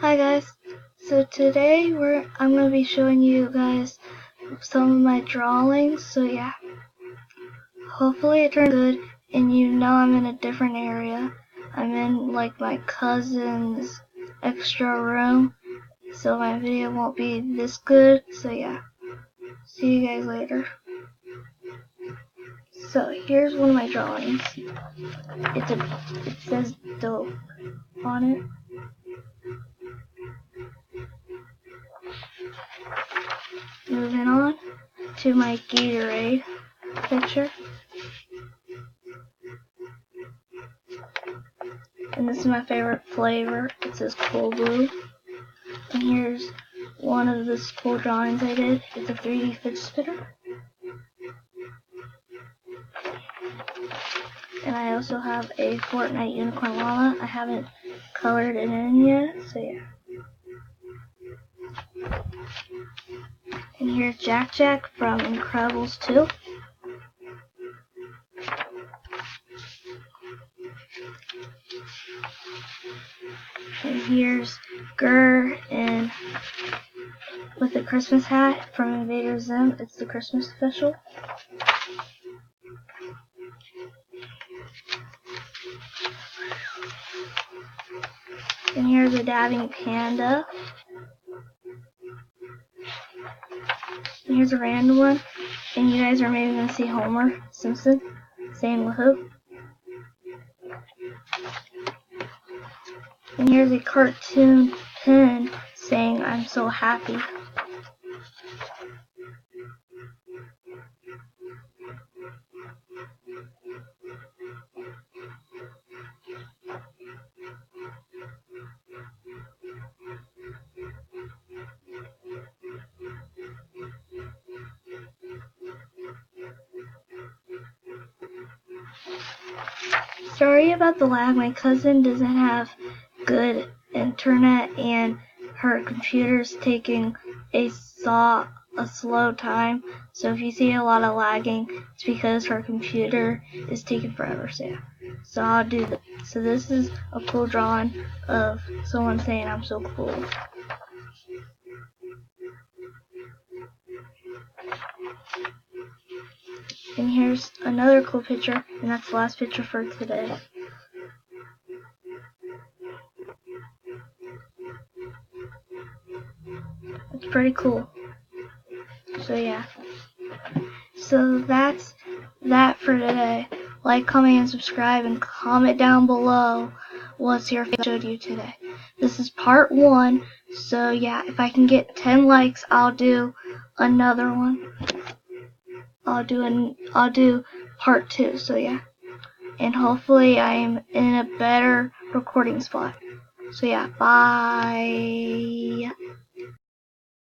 Hi guys, so today I'm going to be showing you guys some of my drawings, so yeah, hopefully it turns good, and you know I'm in a different area. I'm in like my cousin's extra room, so my video won't be this good, so yeah, see you guys later. So here's one of my drawings. It says dope on it. Moving on to my Gatorade picture. And this is my favorite flavor. It says Cool Blue. And here's one of the cool drawings I did. It's a 3D fidget spinner. And I also have a Fortnite unicorn llama. I haven't colored it in yet, so yeah. And here's Jack Jack from Incredibles 2. And here's Gurr and with the Christmas hat from Invader Zim. It's the Christmas special. And here's a dabbing panda. And here's a random one. And you guys are maybe going to see Homer Simpson saying woohoo. And here's a cartoon pin saying I'm so happy. Sorry about the lag, my cousin doesn't have good internet and her computer's taking a slow time, so if you see a lot of lagging, it's because her computer is taking forever. So yeah, so I'll do that. So this is a cool drawing of someone saying I'm so cool. And here's another cool picture, and that's the last picture for today. It's pretty cool. So yeah. So that's that for today. Like, comment, and subscribe, and comment down below what's your favorite I showed you today. This is part 1, so yeah, if I can get 10 likes, I'll do another one. I'll do part 2, so yeah. And hopefully I'm in a better recording spot. So yeah, bye.